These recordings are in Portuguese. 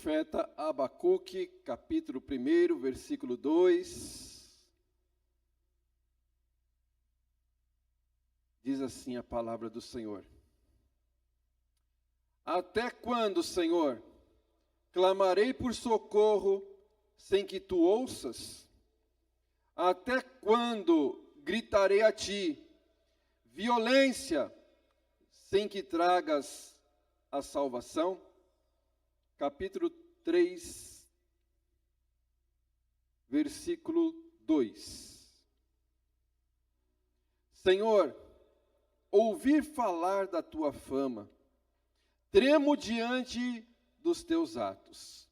Profeta Abacuque, capítulo 1, versículo 2. Diz assim a palavra do Senhor. Até quando, Senhor, clamarei por socorro sem que tu ouças? Até quando gritarei a ti, violência, sem que tragas a salvação? Capítulo 3, versículo 2. Senhor, ouvi falar da tua fama, tremo diante dos teus atos.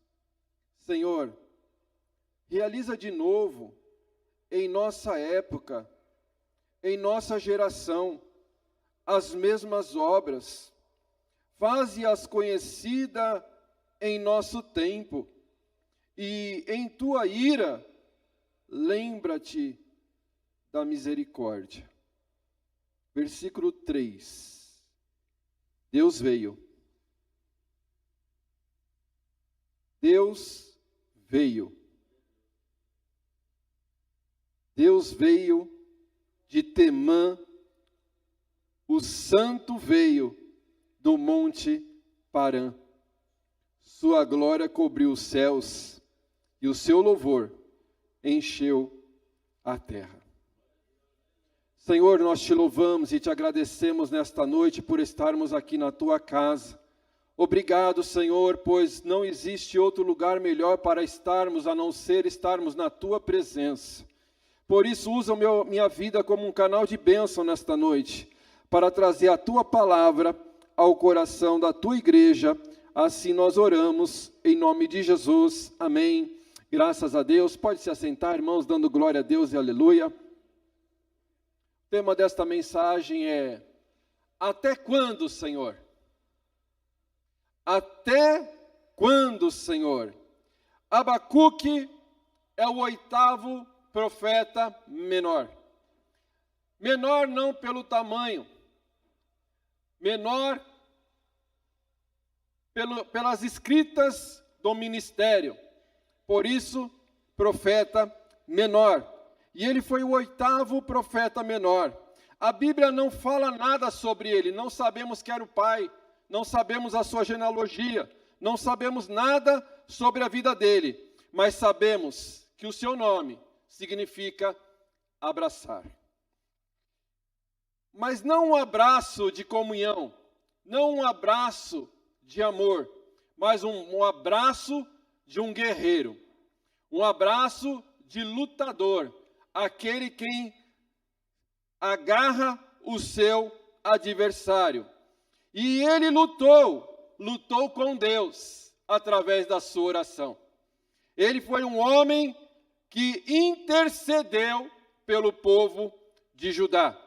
Senhor, realiza de novo, em nossa época, em nossa geração, as mesmas obras, faze-as conhecidas em nosso tempo, e em tua ira, lembra-te da misericórdia. Versículo 3. Deus veio. Deus veio. Deus veio de Temã, o santo veio do monte Parã. Sua glória cobriu os céus e o seu louvor encheu a terra. Senhor, nós te louvamos e te agradecemos nesta noite por estarmos aqui na tua casa. Obrigado, Senhor, pois não existe outro lugar melhor para estarmos a não ser estarmos na tua presença. Por isso, usa minha vida como um canal de bênção nesta noite, para trazer a tua palavra ao coração da tua igreja. Assim nós oramos, em nome de Jesus, amém. Graças a Deus. Pode se assentar, irmãos, dando glória a Deus e aleluia. O tema desta mensagem é: até quando, Senhor? Até quando, Senhor? Abacuque é o 8º profeta menor. Menor não pelo tamanho, menor pelas escritas do ministério. Por isso, profeta menor. E ele foi o 8º profeta menor. A Bíblia não fala nada sobre ele. Não sabemos quem era o pai. Não sabemos a sua genealogia. Não sabemos nada sobre a vida dele. Mas sabemos que o seu nome significa abraçar. Mas não um abraço de comunhão. Não um abraço de amor, mas um abraço de um guerreiro, um abraço de lutador, aquele quem agarra o seu adversário. E ele lutou com Deus através da sua oração. Ele foi um homem que intercedeu pelo povo de Judá.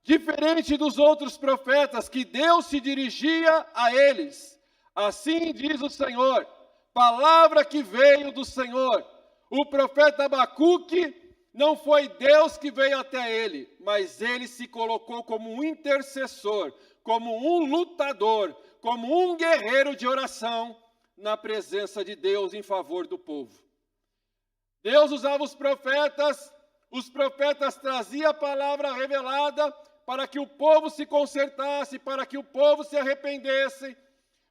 Diferente dos outros profetas, que Deus se dirigia a eles. Assim diz o Senhor, palavra que veio do Senhor. O profeta Abacuque, não foi Deus que veio até ele, mas ele se colocou como um intercessor, como um lutador, como um guerreiro de oração na presença de Deus em favor do povo. Deus usava os profetas traziam a palavra revelada para que o povo se consertasse, para que o povo se arrependesse.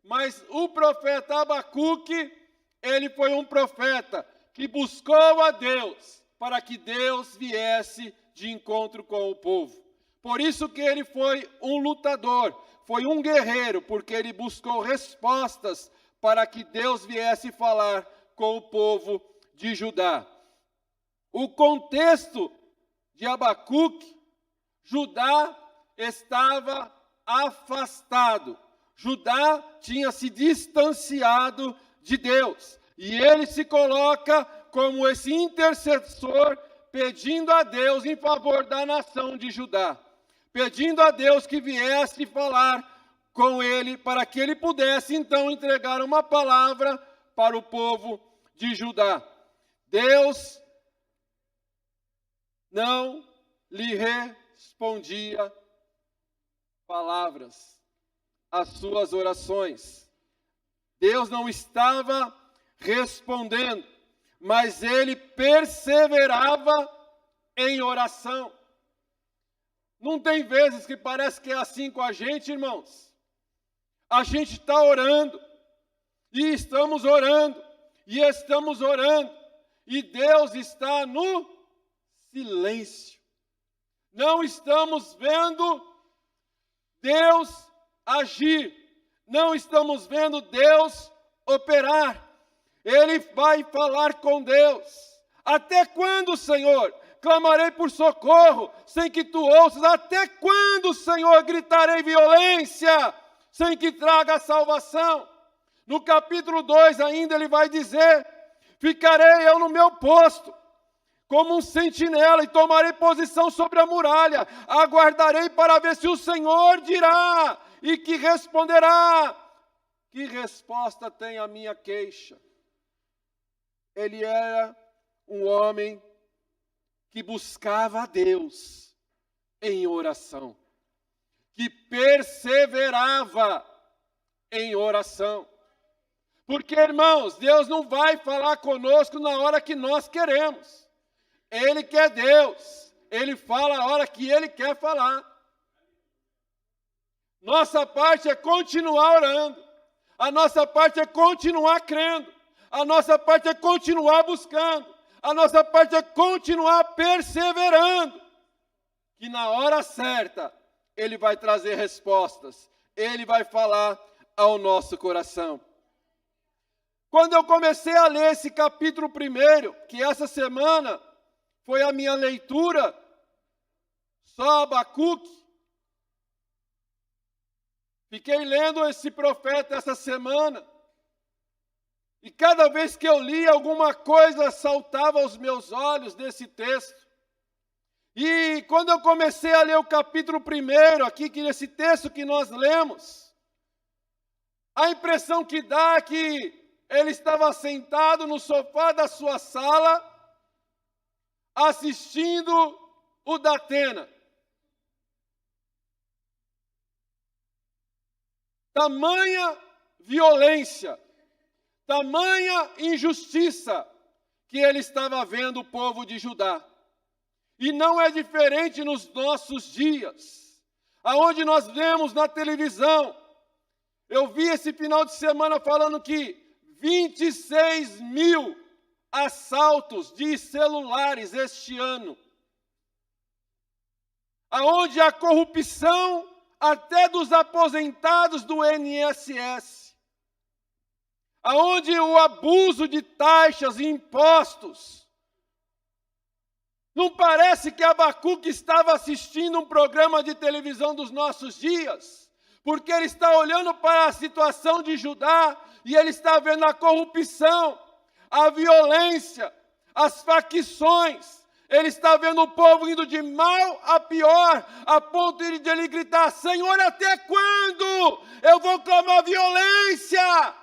Mas o profeta Abacuque, ele foi um profeta que buscou a Deus para que Deus viesse de encontro com o povo. Por isso que ele foi um lutador, foi um guerreiro, porque ele buscou respostas para que Deus viesse falar com o povo de Judá. O contexto de Abacuque, Judá estava afastado. Judá tinha se distanciado de Deus. E ele se coloca como esse intercessor, pedindo a Deus em favor da nação de Judá. Pedindo a Deus que viesse falar com ele, para que ele pudesse então entregar uma palavra para o povo de Judá. Deus não lhe respondia palavras às suas orações. Deus não estava respondendo, mas ele perseverava em oração. Não tem vezes que parece que é assim com a gente, irmãos? A gente está orando, e estamos orando, e estamos orando, e Deus está no silêncio. Não estamos vendo Deus agir, não estamos vendo Deus operar. Ele vai falar com Deus. Até quando, Senhor, clamarei por socorro sem que tu ouças? Até quando, Senhor, gritarei violência sem que traga salvação? No capítulo 2 ainda ele vai dizer: ficarei eu no meu posto, como um sentinela, e tomarei posição sobre a muralha, aguardarei para ver se o Senhor dirá, e que responderá. Que resposta tem a minha queixa? Ele era um homem que buscava a Deus em oração, que perseverava em oração. Porque, irmãos, Deus não vai falar conosco na hora que nós queremos. Ele quer Deus. Ele fala a hora que Ele quer falar. Nossa parte é continuar orando. A nossa parte é continuar crendo. A nossa parte é continuar buscando. A nossa parte é continuar perseverando. Que na hora certa, Ele vai trazer respostas. Ele vai falar ao nosso coração. Quando eu comecei a ler esse capítulo 1, que essa semana foi a minha leitura, só Abacuque, fiquei lendo esse profeta essa semana, e cada vez que eu li, alguma coisa saltava aos meus olhos desse texto. E quando eu comecei a ler o capítulo 1, aqui, que nesse texto que nós lemos, a impressão que dá é que ele estava sentado no sofá da sua sala, assistindo o Datena. Tamanha violência, tamanha injustiça que ele estava vendo o povo de Judá. E não é diferente nos nossos dias, aonde nós vemos na televisão. Eu vi esse final de semana falando que 26 mil assaltos de celulares este ano, aonde a corrupção até dos aposentados do INSS, aonde o abuso de taxas e impostos. Não parece que Abacuque estava assistindo um programa de televisão dos nossos dias, porque ele está olhando para a situação de Judá e ele está vendo a corrupção, a violência, as facções. Ele está vendo o povo indo de mal a pior, a ponto de ele gritar: Senhor, até quando eu vou clamar violência?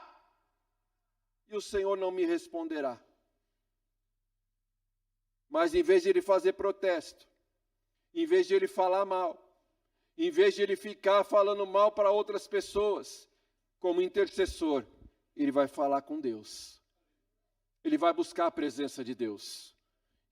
E o Senhor não me responderá. Mas em vez de ele fazer protesto, em vez de ele falar mal, em vez de ele ficar falando mal para outras pessoas, como intercessor, ele vai falar com Deus. Ele vai buscar a presença de Deus.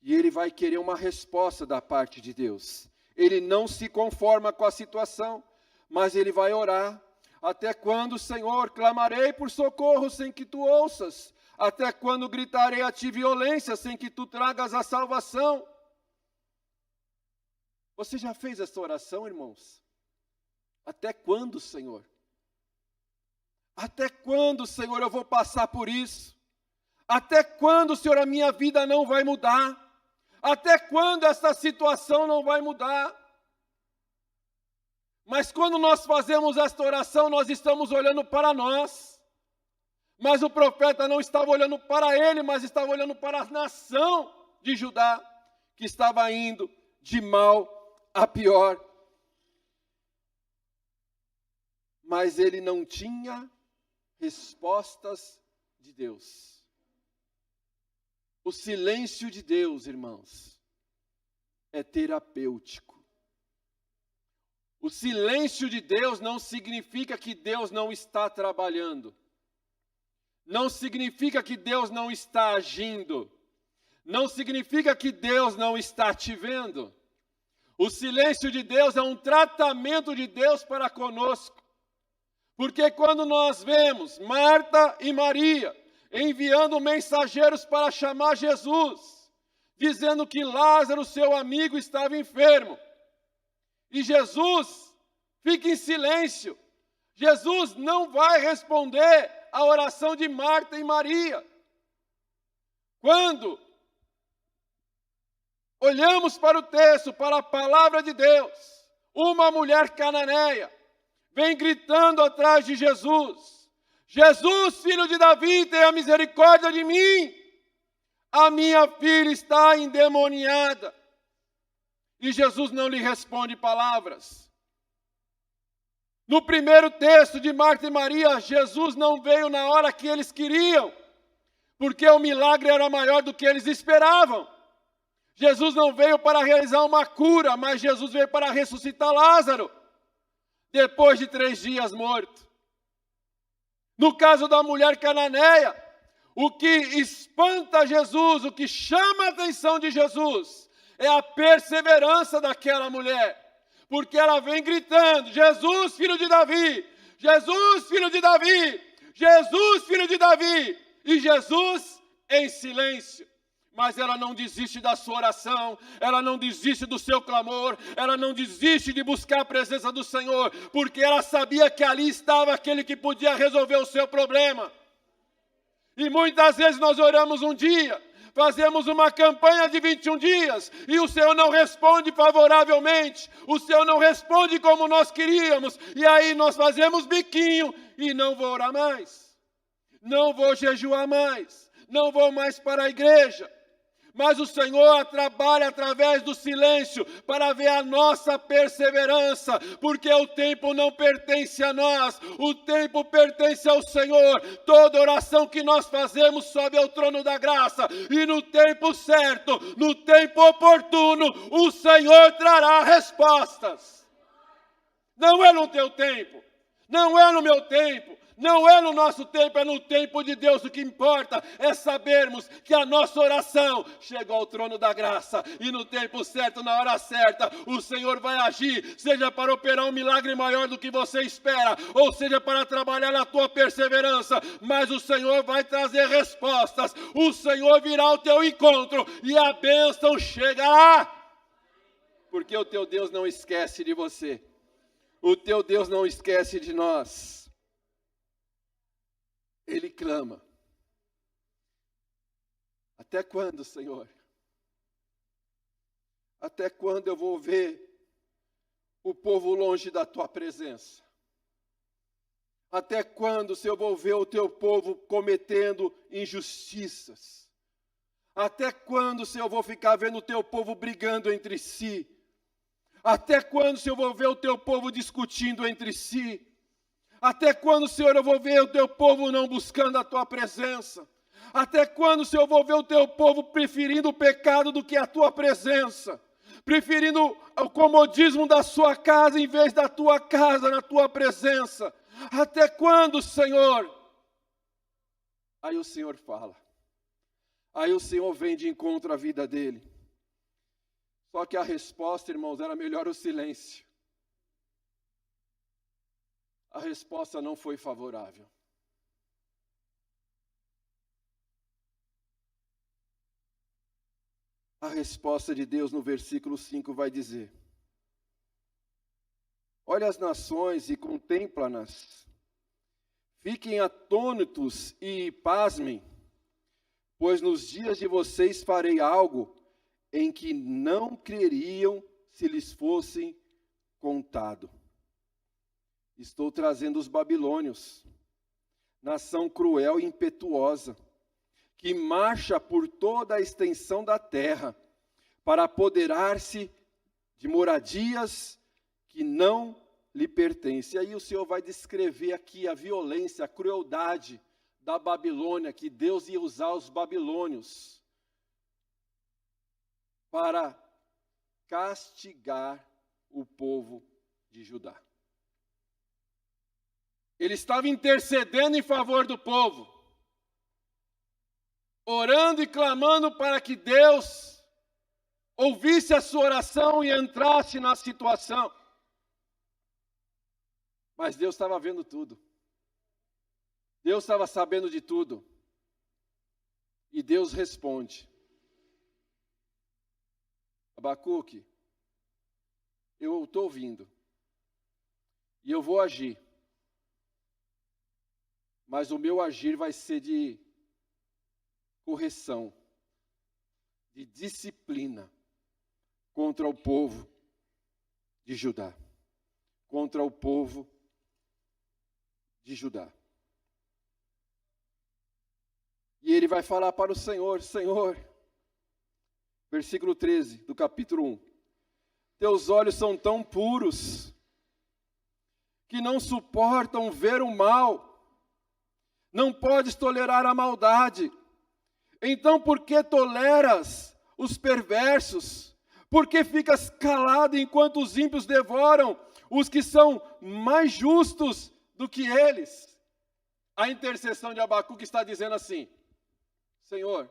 E ele vai querer uma resposta da parte de Deus. Ele não se conforma com a situação, mas ele vai orar. Até quando, Senhor, clamarei por socorro sem que tu ouças? Até quando gritarei a ti violência sem que tu tragas a salvação? Você já fez essa oração, irmãos? Até quando, Senhor? Até quando, Senhor, eu vou passar por isso? Até quando, Senhor, a minha vida não vai mudar? Até quando essa situação não vai mudar? Mas quando nós fazemos esta oração, nós estamos olhando para nós. Mas o profeta não estava olhando para ele, mas estava olhando para a nação de Judá, que estava indo de mal a pior. Mas ele não tinha respostas de Deus. O silêncio de Deus, irmãos, é terapêutico. O silêncio de Deus não significa que Deus não está trabalhando. não significa que Deus não está agindo. Não significa que Deus não está te vendo. O silêncio de Deus é um tratamento de Deus para conosco. Porque quando nós vemos Marta e Maria enviando mensageiros para chamar Jesus, dizendo que Lázaro, seu amigo, estava enfermo, e Jesus fica em silêncio, Jesus não vai responder a oração de Marta e Maria. Quando olhamos para o texto, para a palavra de Deus, uma mulher cananeia vem gritando atrás de Jesus: Jesus, filho de Davi, tenha misericórdia de mim. A minha filha está endemoniada. E Jesus não lhe responde palavras. No primeiro texto de Marta e Maria, Jesus não veio na hora que eles queriam, porque o milagre era maior do que eles esperavam. Jesus não veio para realizar uma cura, mas Jesus veio para ressuscitar Lázaro, depois de 3 dias morto. No caso da mulher cananeia, o que espanta Jesus, o que chama a atenção de Jesus, é a perseverança daquela mulher. Porque ela vem gritando: Jesus, filho de Davi! Jesus, filho de Davi! Jesus, filho de Davi! E Jesus em silêncio. Mas ela não desiste da sua oração, ela não desiste do seu clamor, ela não desiste de buscar a presença do Senhor, porque ela sabia que ali estava aquele que podia resolver o seu problema. E muitas vezes nós oramos um dia, fazemos uma campanha de 21 dias, e o Senhor não responde favoravelmente, o Senhor não responde como nós queríamos, e aí nós fazemos biquinho, e não vou orar mais, não vou jejuar mais, não vou mais para a igreja. Mas o Senhor trabalha através do silêncio para ver a nossa perseverança, porque o tempo não pertence a nós, o tempo pertence ao Senhor. Toda oração que nós fazemos sobe ao trono da graça, e no tempo certo, no tempo oportuno, o Senhor trará respostas. Não é no teu tempo, não é no meu tempo, não é no nosso tempo, é no tempo de Deus. O que importa é sabermos que a nossa oração chegou ao trono da graça, e no tempo certo, na hora certa, o Senhor vai agir, seja para operar um milagre maior do que você espera, ou seja para trabalhar na tua perseverança, mas o Senhor vai trazer respostas, o Senhor virá ao teu encontro, e a bênção chegará, porque o teu Deus não esquece de você, o teu Deus não esquece de nós. Ele clama: até quando, Senhor? Até quando eu vou ver o povo longe da tua presença? Até quando, Senhor, eu vou ver o teu povo cometendo injustiças? Até quando, Senhor, eu vou ficar vendo o teu povo brigando entre si? Até quando, Senhor, eu vou ver o teu povo discutindo entre si? Até quando, Senhor, eu vou ver o teu povo não buscando a tua presença? Até quando, Senhor, eu vou ver o teu povo preferindo o pecado do que a tua presença? Preferindo o comodismo da sua casa em vez da tua casa, na tua presença? Até quando, Senhor? Aí o Senhor fala. Aí o Senhor vem de encontro à vida dele. Só que a resposta, irmãos, era melhor o silêncio. A resposta não foi favorável. A resposta de Deus no versículo 5 vai dizer: olha as nações e contempla-nas. Fiquem atônitos e pasmem, pois nos dias de vocês farei algo em que não creriam se lhes fossem contado. Estou trazendo os babilônios, nação cruel e impetuosa, que marcha por toda a extensão da terra, para apoderar-se de moradias que não lhe pertencem. E aí o Senhor vai descrever aqui a violência, a crueldade da Babilônia, que Deus ia usar os babilônios para castigar o povo de Judá. Ele estava intercedendo em favor do povo, orando e clamando para que Deus ouvisse a sua oração e entrasse na situação. Mas Deus estava vendo tudo. Deus estava sabendo de tudo. E Deus responde: Abacuque, eu estou ouvindo. E eu vou agir. Mas o meu agir vai ser de correção, de disciplina contra o povo de Judá. Contra o povo de Judá. E ele vai falar para o Senhor: Senhor, versículo 13 do capítulo 1. Teus olhos são tão puros que não suportam ver o mal. Não podes tolerar a maldade. Então por que toleras os perversos? Por que ficas calado enquanto os ímpios devoram os que são mais justos do que eles? A intercessão de Abacuque está dizendo assim: Senhor,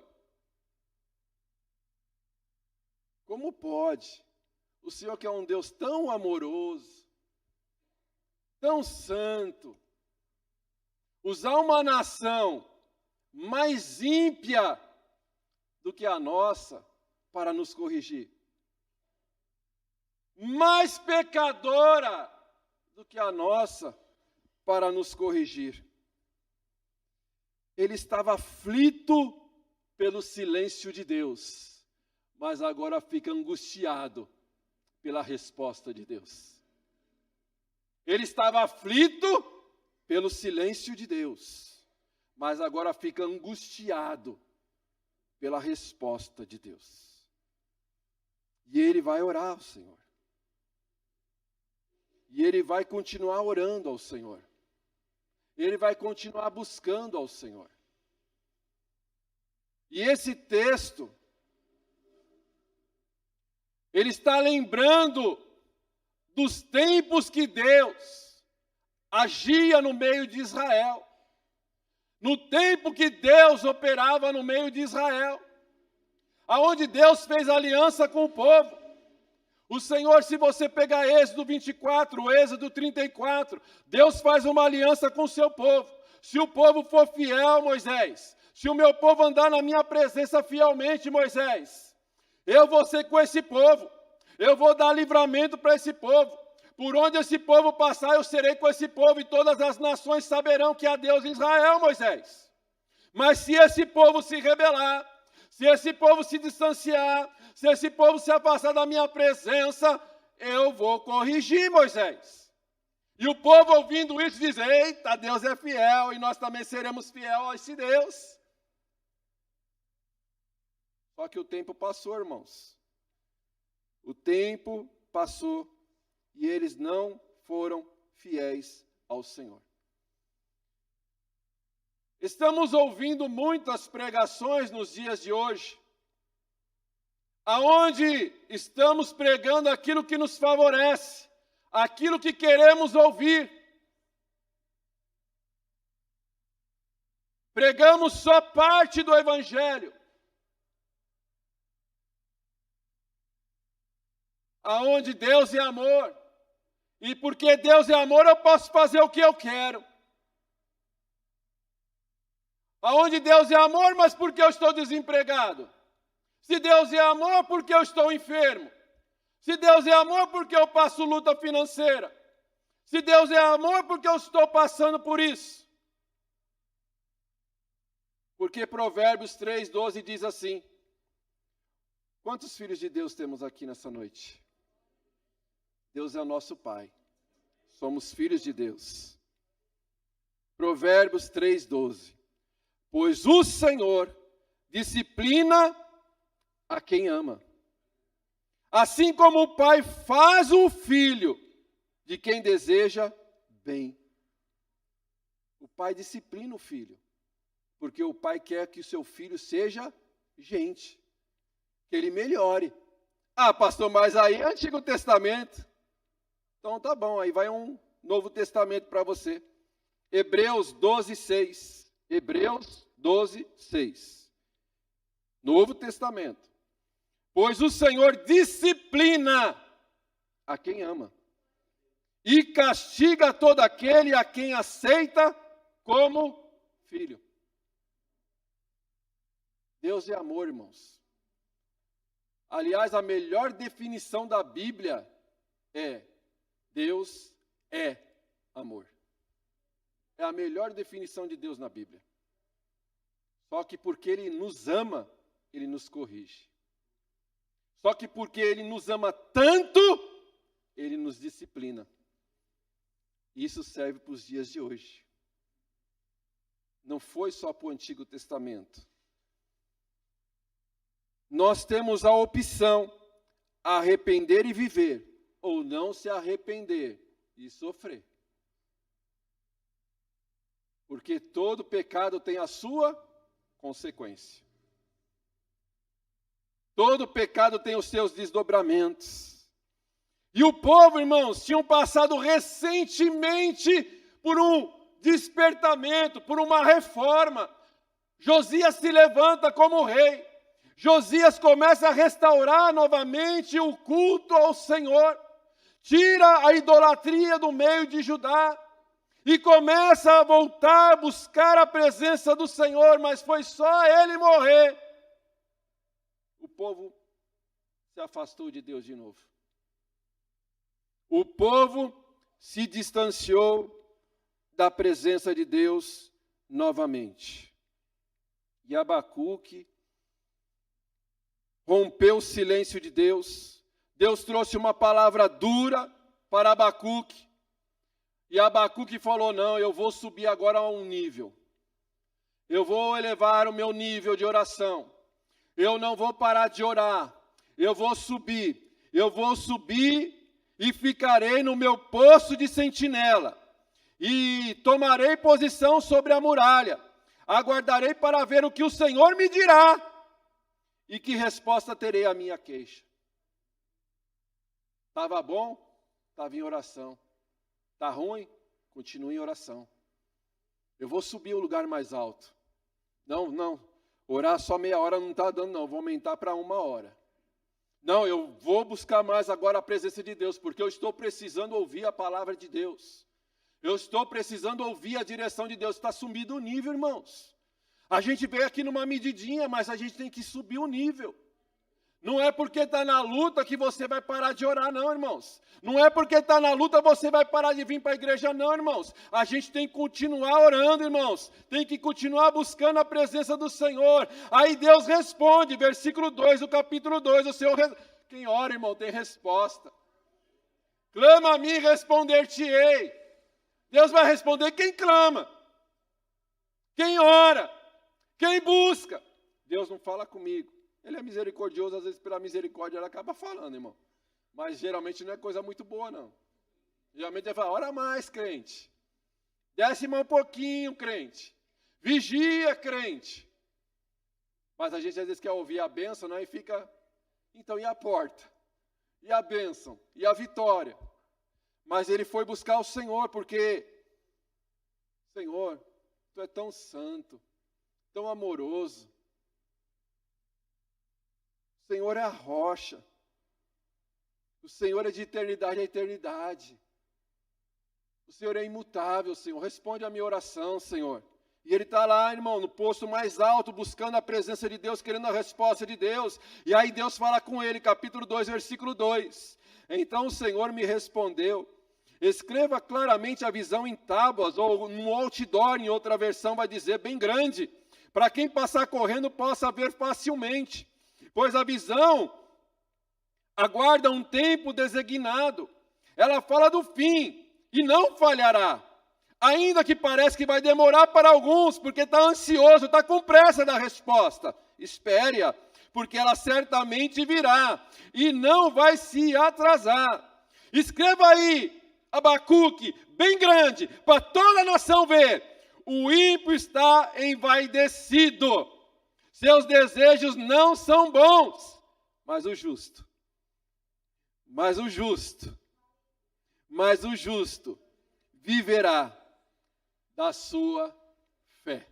como pode o Senhor, que é um Deus tão amoroso, tão santo, usar uma nação mais ímpia do que a nossa para nos corrigir? Mais pecadora do que a nossa para nos corrigir. Ele estava aflito pelo silêncio de Deus, mas agora fica angustiado pela resposta de Deus. Ele estava aflito pelo silêncio de Deus, mas agora fica angustiado pela resposta de Deus. E ele vai orar ao Senhor. E ele vai continuar orando ao Senhor. Ele vai continuar buscando ao Senhor. E esse texto, ele está lembrando dos tempos que Deus agia no meio de Israel. No tempo que Deus operava no meio de Israel. Aonde Deus fez aliança com o povo. O Senhor, se você pegar Êxodo 24, Êxodo 34, Deus faz uma aliança com o seu povo. Se o povo for fiel, Moisés, se o meu povo andar na minha presença fielmente, Moisés, eu vou ser com esse povo. Eu vou dar livramento para esse povo. Por onde esse povo passar, eu serei com esse povo, e todas as nações saberão que há Deus em Israel, Moisés. Mas se esse povo se rebelar, se esse povo se distanciar, se esse povo se afastar da minha presença, eu vou corrigir, Moisés. E o povo, ouvindo isso, diz: eita, Deus é fiel, e nós também seremos fiéis a esse Deus. Só que o tempo passou, irmãos. O tempo passou e eles não foram fiéis ao Senhor. Estamos ouvindo muitas pregações nos dias de hoje, aonde estamos pregando aquilo que nos favorece, aquilo que queremos ouvir. Pregamos só parte do Evangelho. Aonde Deus é amor, e porque Deus é amor, eu posso fazer o que eu quero. Aonde Deus é amor, mas porque eu estou desempregado. Se Deus é amor, porque eu estou enfermo. Se Deus é amor, porque eu passo luta financeira. Se Deus é amor, porque eu estou passando por isso. Porque Provérbios 3:12 diz assim: quantos filhos de Deus temos aqui nessa noite? Deus é o nosso Pai. Somos filhos de Deus. Provérbios 3:12. Pois o Senhor disciplina a quem ama, assim como o pai faz o filho de quem deseja bem. O pai disciplina o filho, porque o pai quer que o seu filho seja gente, que ele melhore. Ah, pastor, mas aí é Antigo Testamento. Então tá bom, aí vai um Novo Testamento para você. Hebreus 12:6. Hebreus 12:6. Novo Testamento. Pois o Senhor disciplina a quem ama e castiga todo aquele a quem aceita como filho. Deus é amor, irmãos. Aliás, a melhor definição da Bíblia é: Deus é amor. É a melhor definição de Deus na Bíblia. Só que porque Ele nos ama, Ele nos corrige. Só que porque Ele nos ama tanto, Ele nos disciplina. Isso serve para os dias de hoje. Não foi só para o Antigo Testamento. Nós temos a opção: arrepender e viver, ou não se arrepender e sofrer. Porque todo pecado tem a sua consequência. Todo pecado tem os seus desdobramentos. E o povo, irmãos, tinham passado recentemente por um despertamento, por uma reforma. Josias se levanta como rei. Josias começa a restaurar novamente o culto ao Senhor. Tira a idolatria do meio de Judá. E começa a voltar, buscar a presença do Senhor, mas foi só ele morrer. O povo se afastou de Deus de novo. O povo se distanciou da presença de Deus novamente. E Abacuque rompeu o silêncio de Deus. Deus trouxe uma palavra dura para Abacuque. E Abacuque falou: não, eu vou subir agora a um nível. Eu vou elevar o meu nível de oração. Eu não vou parar de orar. Eu vou subir. Eu vou subir e ficarei no meu posto de sentinela. E tomarei posição sobre a muralha. Aguardarei para ver o que o Senhor me dirá. E que resposta terei à minha queixa. Estava bom? Estava em oração. Está ruim? Continue em oração. Eu vou subir o lugar mais alto. Não. Orar só meia hora não está dando, não. Vou aumentar para 1 hora. Não, eu vou buscar mais agora a presença de Deus, porque eu estou precisando ouvir a palavra de Deus. Eu estou precisando ouvir a direção de Deus. Está subindo o nível, irmãos. A gente veio aqui numa medidinha, mas a gente tem que subir o nível. Não é porque está na luta que você vai parar de orar, não, irmãos. Não é porque está na luta você vai parar de vir para a igreja, não, irmãos. A gente tem que continuar orando, irmãos. Tem que continuar buscando a presença do Senhor. Aí Deus responde, versículo 2 do capítulo 2. Quem ora, irmão, tem resposta. Clama a mim e responder-te-ei. Deus vai responder quem clama, quem ora, quem busca. Deus não fala comigo. Ele é misericordioso, às vezes pela misericórdia ele acaba falando, irmão. Mas geralmente não é coisa muito boa, não. Geralmente ele fala: ora mais, crente. Desce mais um pouquinho, crente. Vigia, crente. Mas a gente às vezes quer ouvir a bênção, né? E fica: então, e a porta? E a bênção? E a vitória? Mas ele foi buscar o Senhor, porque, Senhor, Tu é tão santo, tão amoroso. O Senhor é a rocha. O Senhor é de eternidade a eternidade. O Senhor é imutável, Senhor. Responde a minha oração, Senhor. E ele está lá, irmão, no posto mais alto, buscando a presença de Deus, querendo a resposta de Deus. E aí Deus fala com ele, capítulo 2, versículo 2. Então o Senhor me respondeu: escreva claramente a visão em tábuas, ou no outdoor, em outra versão vai dizer bem grande, para quem passar correndo possa ver facilmente. Pois a visão aguarda um tempo designado. Ela fala do fim e não falhará. Ainda que pareça que vai demorar para alguns, porque está ansioso, está com pressa da resposta. Espere-a, porque ela certamente virá e não vai se atrasar. Escreva aí, Abacuque, bem grande, para toda a nação ver. O ímpio está envaidecido. Seus desejos não são bons, mas o justo viverá da sua fé.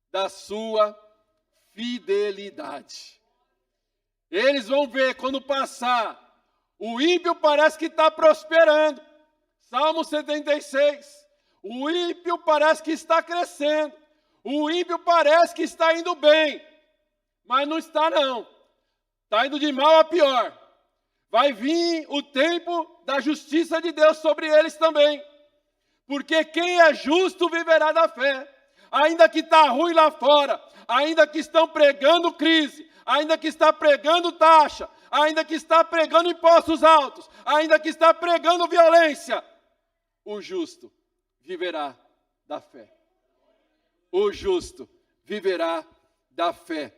Da sua fidelidade. Eles vão ver quando passar, o ímpio parece que está prosperando. Salmo 76. O ímpio parece que está crescendo. O ímpio parece que está indo bem. Mas não está não. Está indo de mal a pior. Vai vir o tempo da justiça de Deus sobre eles também. Porque quem é justo viverá da fé. Ainda que está ruim lá fora, ainda que estão pregando crise, ainda que está pregando taxa, ainda que está pregando impostos altos, ainda que está pregando violência, o justo viverá da fé. O justo viverá da fé.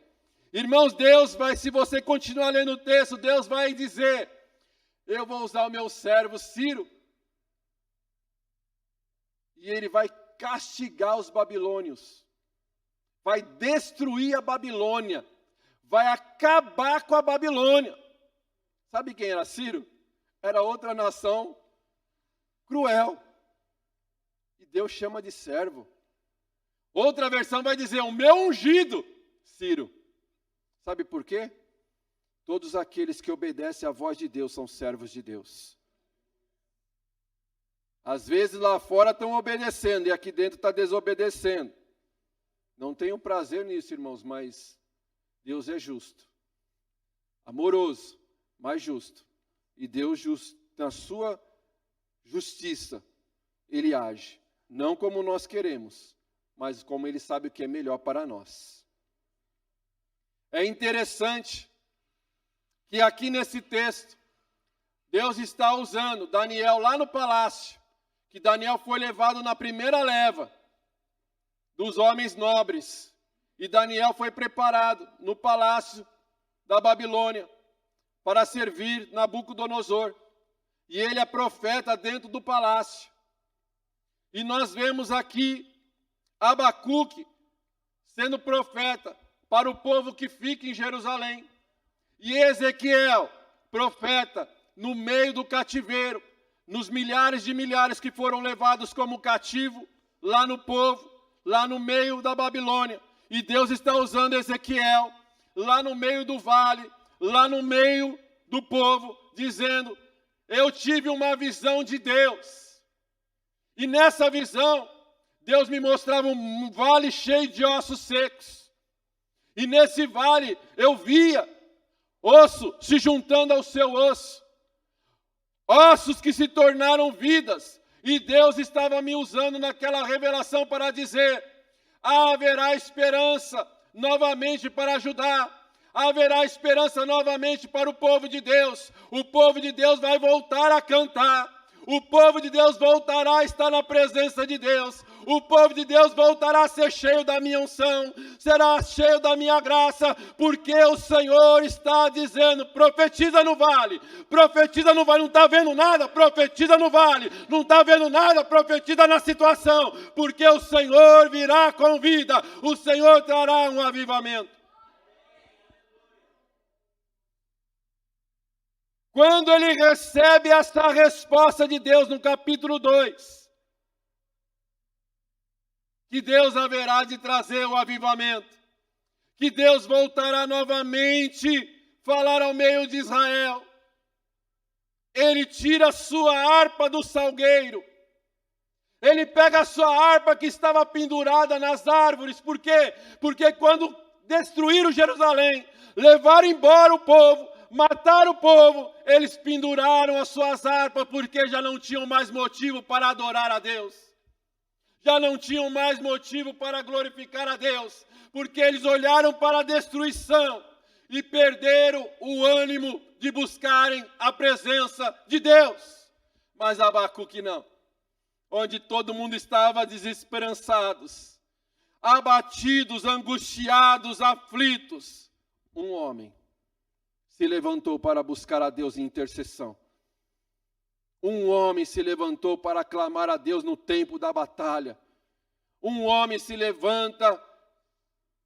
Irmãos, Deus vai, se você continuar lendo o texto, Deus vai dizer, eu vou usar o meu servo Ciro, e ele vai castigar os babilônios, vai destruir a Babilônia, vai acabar com a Babilônia. Sabe quem era Ciro? Era outra nação cruel. E Deus chama de servo. Outra versão vai dizer, o meu ungido, Ciro. Sabe por quê? Todos aqueles que obedecem à voz de Deus são servos de Deus. Às vezes lá fora estão obedecendo e aqui dentro está desobedecendo. Não tenho prazer nisso, irmãos, mas Deus é justo, amoroso, mas justo. E Deus, na sua justiça, Ele age. Não como nós queremos, mas como Ele sabe o que é melhor para nós. É interessante que aqui nesse texto, Deus está usando Daniel lá no palácio, que Daniel foi levado na primeira leva dos homens nobres. E Daniel foi preparado no palácio da Babilônia para servir Nabucodonosor. E ele é profeta dentro do palácio. E nós vemos aqui Abacuque sendo profeta para o povo que fica em Jerusalém. E Ezequiel, profeta no meio do cativeiro, nos milhares de milhares que foram levados como cativo lá no povo, lá no meio da Babilônia. E Deus está usando Ezequiel lá no meio do vale, lá no meio do povo, dizendo, eu tive uma visão de Deus. E nessa visão, Deus me mostrava um vale cheio de ossos secos. E nesse vale eu via osso se juntando ao seu osso. Ossos que se tornaram vidas. E Deus estava me usando naquela revelação para dizer, haverá esperança novamente para ajudar. Haverá esperança novamente para o povo de Deus. O povo de Deus vai voltar a cantar. O povo de Deus voltará a estar na presença de Deus. O povo de Deus voltará a ser cheio da minha unção, será cheio da minha graça, porque o Senhor está dizendo, profetiza no vale, não está vendo nada, profetiza no vale, não está vendo nada, profetiza na situação, porque o Senhor virá com vida, o Senhor trará um avivamento. Quando ele recebe essa resposta de Deus no capítulo 2, que Deus haverá de trazer o avivamento, que Deus voltará novamente falar ao meio de Israel. Ele tira a sua harpa do salgueiro, ele pega a sua harpa que estava pendurada nas árvores. Por quê? Porque quando destruíram Jerusalém, levaram embora o povo, mataram o povo, eles penduraram as suas harpas, porque já não tinham mais motivo para adorar a Deus. Já não tinham mais motivo para glorificar a Deus, porque eles olharam para a destruição e perderam o ânimo de buscarem a presença de Deus. Mas Abacuque não, onde todo mundo estava desesperançados, abatidos, angustiados, aflitos, um homem se levantou para buscar a Deus em intercessão. Um homem se levantou para clamar a Deus no tempo da batalha. Um homem se levanta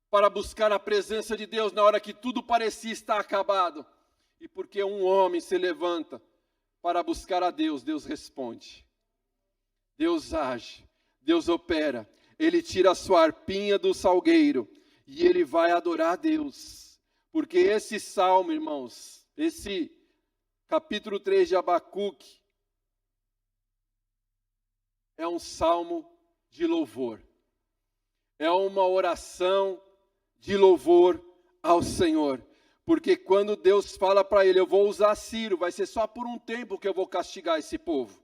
para buscar a presença de Deus na hora que tudo parecia estar acabado. E porque um homem se levanta para buscar a Deus, Deus responde. Deus age, Deus opera. Ele tira a sua harpinha do salgueiro e ele vai adorar a Deus. Porque esse salmo, irmãos, esse capítulo 3 de Abacuque, é um salmo de louvor. É uma oração de louvor ao Senhor. Porque quando Deus fala para ele, eu vou usar Ciro, vai ser só por um tempo que eu vou castigar esse povo.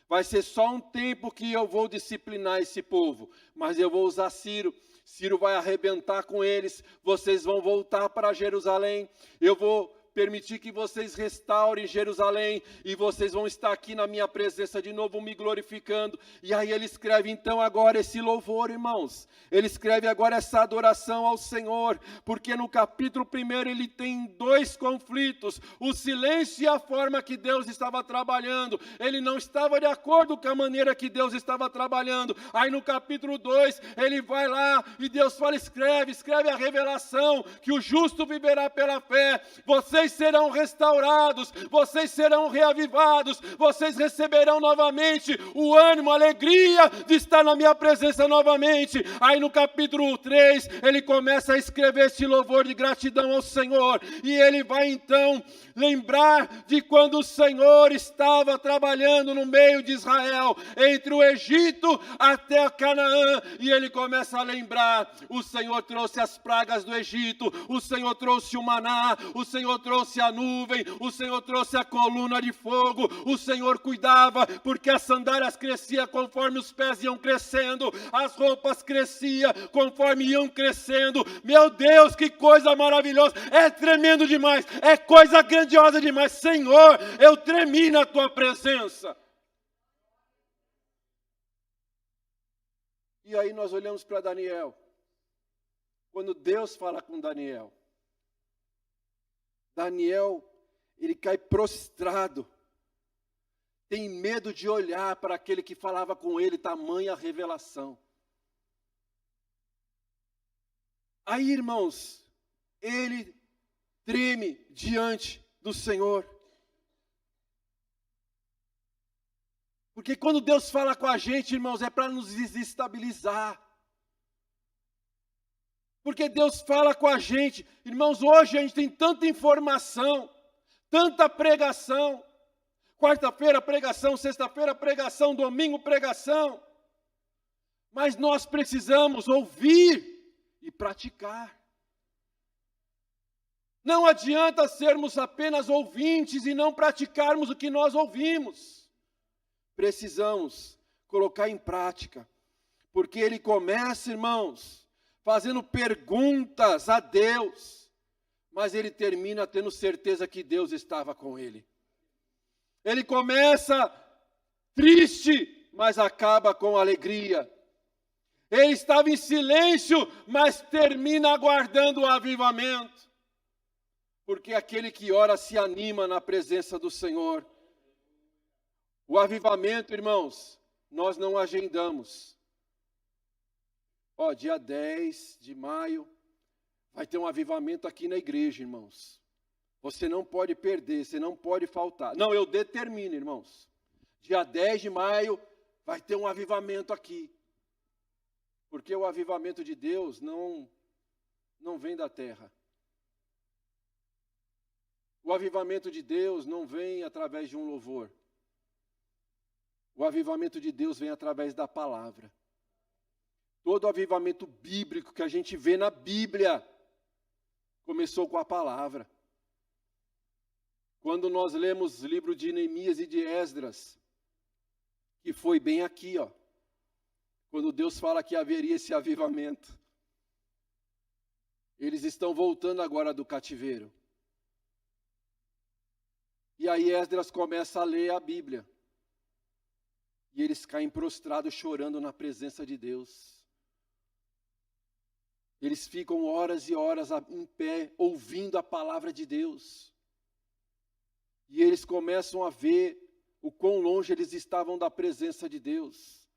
Vai ser só um tempo que eu vou disciplinar esse povo. Mas eu vou usar Ciro. Ciro vai arrebentar com eles. Vocês vão voltar para Jerusalém. Eu vou permitir que vocês restaurem Jerusalém, e vocês vão estar aqui na minha presença de novo, me glorificando. E aí ele escreve então agora esse louvor, irmãos. Ele escreve agora essa adoração ao Senhor, porque no capítulo 1 ele tem dois conflitos: o silêncio e a forma que Deus estava trabalhando. Ele não estava de acordo com a maneira que Deus estava trabalhando. Aí no capítulo 2, ele vai lá e Deus fala, escreve a revelação, que o justo viverá pela fé. Vocês serão restaurados, vocês serão reavivados, vocês receberão novamente o ânimo, a alegria de estar na minha presença novamente. Aí no capítulo 3, ele começa a escrever esse louvor de gratidão ao Senhor, e ele vai então lembrar de quando o Senhor estava trabalhando no meio de Israel, entre o Egito até Canaã, e ele começa a lembrar: o Senhor trouxe as pragas do Egito, o Senhor trouxe o maná, o Senhor trouxe a nuvem, o Senhor trouxe a coluna de fogo, o Senhor cuidava, porque as sandálias cresciam conforme os pés iam crescendo, as roupas cresciam conforme iam crescendo. Meu Deus, que coisa maravilhosa, é tremendo demais, é coisa grandiosa demais. Senhor, eu tremi na tua presença. E aí nós olhamos para Daniel. Quando Deus fala com Daniel, ele cai prostrado, tem medo de olhar para aquele que falava com ele, tamanha revelação. Aí, irmãos, ele treme diante do Senhor. Porque quando Deus fala com a gente, irmãos, é para nos desestabilizar. Porque Deus fala com a gente. Irmãos, hoje a gente tem tanta informação, tanta pregação. Quarta-feira, pregação. Sexta-feira, pregação. Domingo, pregação. Mas nós precisamos ouvir e praticar. Não adianta sermos apenas ouvintes e não praticarmos o que nós ouvimos. Precisamos colocar em prática. Porque ele começa, irmãos, fazendo perguntas a Deus, mas ele termina tendo certeza que Deus estava com ele. Ele começa triste, mas acaba com alegria. Ele estava em silêncio, mas termina aguardando o avivamento. Porque aquele que ora se anima na presença do Senhor. O avivamento, irmãos, nós não agendamos. Dia 10 de maio, vai ter um avivamento aqui na igreja, irmãos. Você não pode perder, você não pode faltar. Não, eu determino, irmãos. Dia 10 de maio, vai ter um avivamento aqui. Porque o avivamento de Deus não vem da terra. O avivamento de Deus não vem através de um louvor. O avivamento de Deus vem através da palavra. Todo o avivamento bíblico que a gente vê na Bíblia começou com a palavra. Quando nós lemos os livros de Neemias e de Esdras, que foi bem aqui, quando Deus fala que haveria esse avivamento. Eles estão voltando agora do cativeiro. E aí Esdras começa a ler a Bíblia. E eles caem prostrados, chorando na presença de Deus. Eles ficam horas e horas em pé, ouvindo a palavra de Deus. E eles começam a ver o quão longe eles estavam da presença de Deus.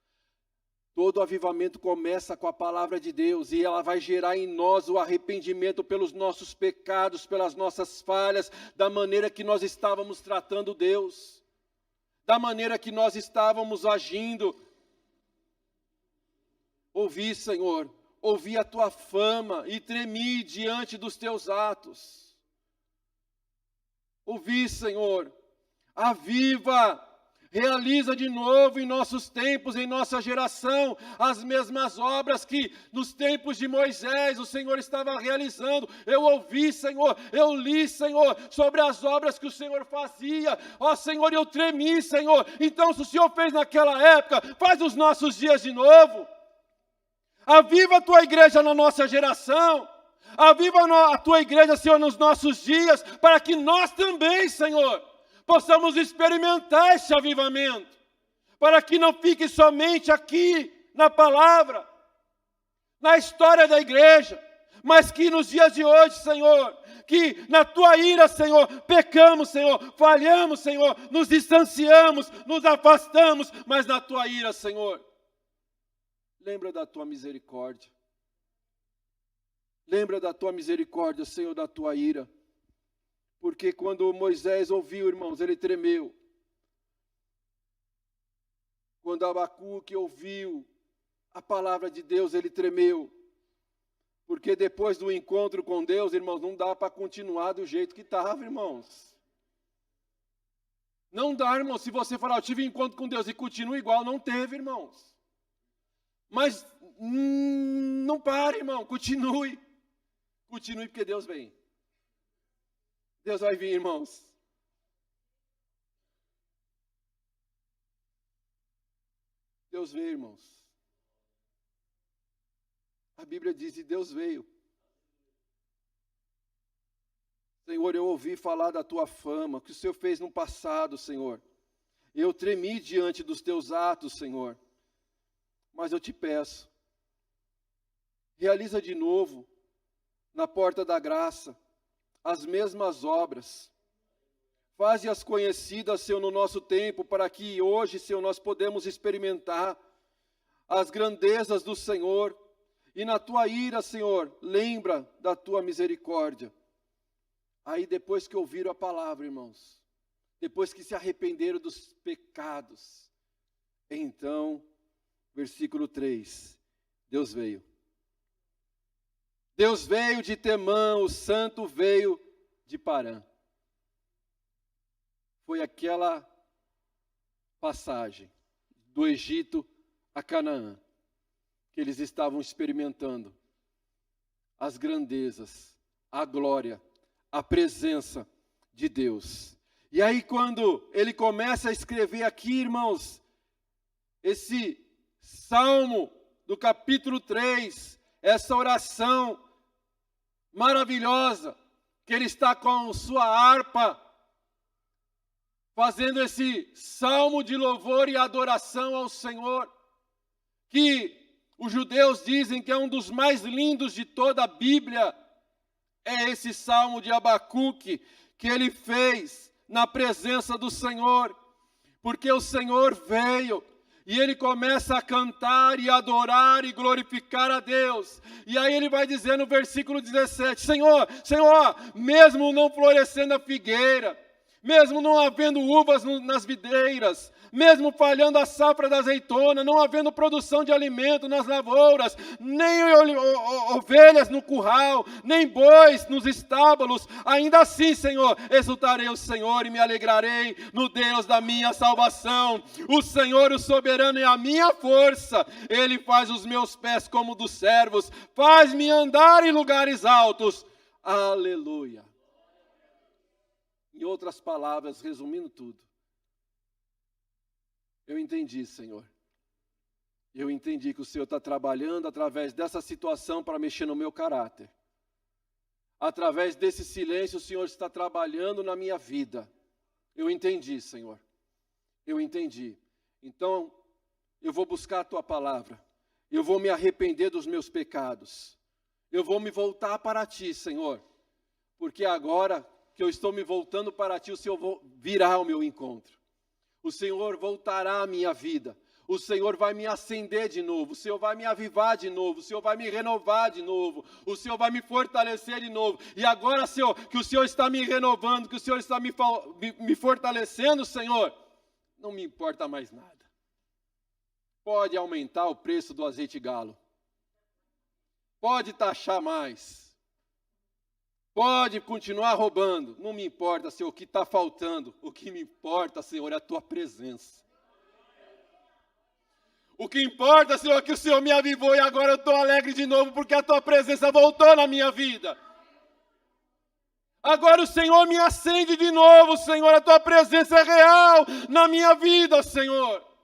Todo avivamento começa com a palavra de Deus, e ela vai gerar em nós o arrependimento pelos nossos pecados, pelas nossas falhas, da maneira que nós estávamos tratando Deus, da maneira que nós estávamos agindo. Ouvi, Senhor. ouvi a tua fama e tremi diante dos teus atos. Ouvi, Senhor, aviva, realiza de novo em nossos tempos, em nossa geração, as mesmas obras que nos tempos de Moisés o Senhor estava realizando. Eu ouvi, Senhor, eu li, Senhor, sobre as obras que o Senhor fazia. Ó Senhor, eu tremi, Senhor. Então, se o Senhor fez naquela época, faz os nossos dias de novo. Aviva a tua igreja na nossa geração. Aviva a tua igreja, Senhor, nos nossos dias, para que nós também, Senhor, possamos experimentar esse avivamento, para que não fique somente aqui na palavra, na história da igreja, mas que nos dias de hoje, Senhor, que na tua ira, Senhor, pecamos, Senhor, falhamos, Senhor, nos distanciamos, nos afastamos, mas na tua ira, Senhor, lembra da tua misericórdia. Lembra da tua misericórdia, Senhor, da tua ira. Porque quando Moisés ouviu, irmãos, ele tremeu. Quando Abacuque ouviu a palavra de Deus, ele tremeu. Porque depois do encontro com Deus, irmãos, não dá para continuar do jeito que estava, irmãos. Não dá, irmãos, se você falar, eu tive encontro com Deus e continua igual, não teve, irmãos. Mas não pare, irmão, continue. Continue porque Deus vem. Deus vai vir, irmãos. Deus veio, irmãos. A Bíblia diz, e Deus veio. Senhor, eu ouvi falar da tua fama, que o Senhor fez no passado, Senhor. Eu tremi diante dos teus atos, Senhor. Mas eu te peço, realiza de novo, na porta da graça, as mesmas obras. Faze-as conhecidas, Senhor, no nosso tempo, para que hoje, Senhor, nós podemos experimentar as grandezas do Senhor. E na tua ira, Senhor, lembra da tua misericórdia. Aí depois que ouviram a palavra, irmãos, depois que se arrependeram dos pecados, então, versículo 3, Deus veio. Deus veio de Temã, o santo veio de Parã. Foi aquela passagem do Egito a Canaã, que eles estavam experimentando as grandezas, a glória, a presença de Deus. E aí quando ele começa a escrever aqui, irmãos, esse salmo do capítulo 3, essa oração maravilhosa, que ele está com sua harpa, fazendo esse salmo de louvor e adoração ao Senhor, que os judeus dizem que é um dos mais lindos de toda a Bíblia, é esse salmo de Abacuque, que ele fez na presença do Senhor, porque o Senhor veio, e ele começa a cantar e adorar e glorificar a Deus. E aí ele vai dizer no versículo 17, Senhor, mesmo não florescendo a figueira, mesmo não havendo uvas nas videiras, mesmo falhando a safra da azeitona, não havendo produção de alimento nas lavouras, nem ovelhas no curral, nem bois nos estábulos, ainda assim, Senhor, exultarei o Senhor e me alegrarei no Deus da minha salvação. O Senhor, o soberano, é a minha força. Ele faz os meus pés como dos servos, faz-me andar em lugares altos. Aleluia. Em outras palavras, resumindo tudo, eu entendi, Senhor. Eu entendi que o Senhor está trabalhando através dessa situação para mexer no meu caráter. Através desse silêncio, o Senhor está trabalhando na minha vida. Eu entendi, Senhor. Eu entendi. Então, eu vou buscar a Tua palavra. Eu vou me arrepender dos meus pecados. Eu vou me voltar para Ti, Senhor. Porque agora que eu estou me voltando para Ti, o Senhor virá ao meu encontro. O Senhor voltará à minha vida. O Senhor vai me acender de novo. O Senhor vai me avivar de novo. O Senhor vai me renovar de novo. O Senhor vai me fortalecer de novo. E agora, Senhor, que o Senhor está me renovando, que o Senhor está me fortalecendo, Senhor, não me importa mais nada. Pode aumentar o preço do azeite galo. pode taxar mais, pode continuar roubando, não me importa, Senhor, o que está faltando, o que me importa, Senhor, é a tua presença. O que importa, Senhor, é que o Senhor me avivou e agora eu estou alegre de novo porque a tua presença voltou na minha vida. Agora o Senhor me acende de novo, Senhor, a tua presença é real na minha vida, Senhor.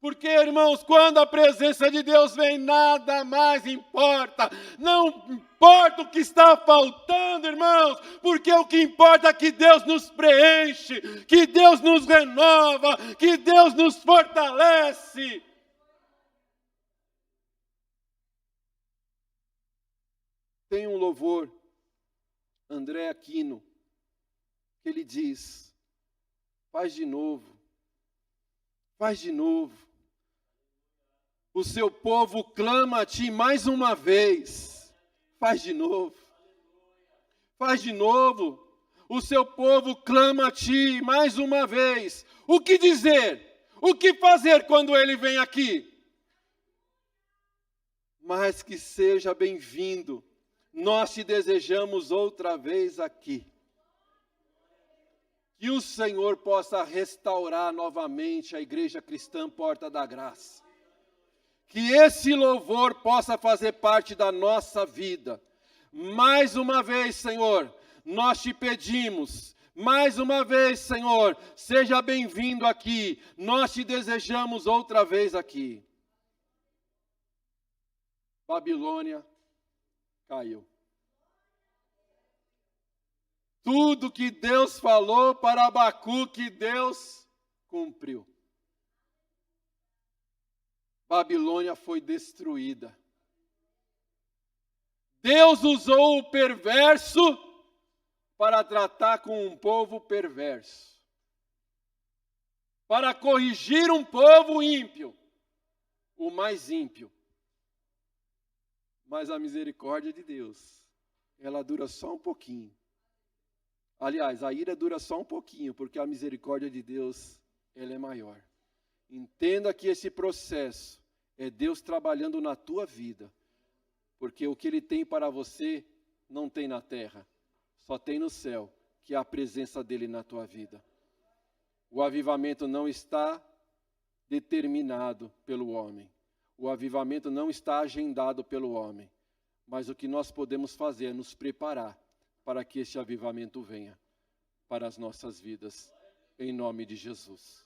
Porque, irmãos, quando a presença de Deus vem, nada mais importa. Não importa o que está faltando, irmãos, porque o que importa é que Deus nos preenche, que Deus nos renova, que Deus nos fortalece. Tem um louvor, André Aquino, que ele diz, faz de novo, faz de novo. O seu povo clama a ti mais uma vez, faz de novo, faz de novo. O seu povo clama a ti mais uma vez. O que dizer? O que fazer quando ele vem aqui? Mas que seja bem-vindo. Nós te desejamos outra vez aqui. Que o Senhor possa restaurar novamente a Igreja Cristã Porta da Graça. Que esse louvor possa fazer parte da nossa vida. Mais uma vez, Senhor, nós te pedimos. Mais uma vez, Senhor, seja bem-vindo aqui. Nós te desejamos outra vez aqui. Babilônia caiu. Tudo que Deus falou para Abacuque, Deus cumpriu. Babilônia foi destruída. Deus usou o perverso para tratar com um povo perverso. Para corrigir um povo ímpio, o mais ímpio. Mas a misericórdia de Deus, ela dura só um pouquinho. Aliás, a ira dura só um pouquinho, porque a misericórdia de Deus, ela é maior. Entenda que esse processo é Deus trabalhando na tua vida, porque o que Ele tem para você não tem na terra, só tem no céu, que é a presença dEle na tua vida. O avivamento não está determinado pelo homem. O avivamento não está agendado pelo homem, mas o que nós podemos fazer é nos preparar para que este avivamento venha para as nossas vidas, em nome de Jesus.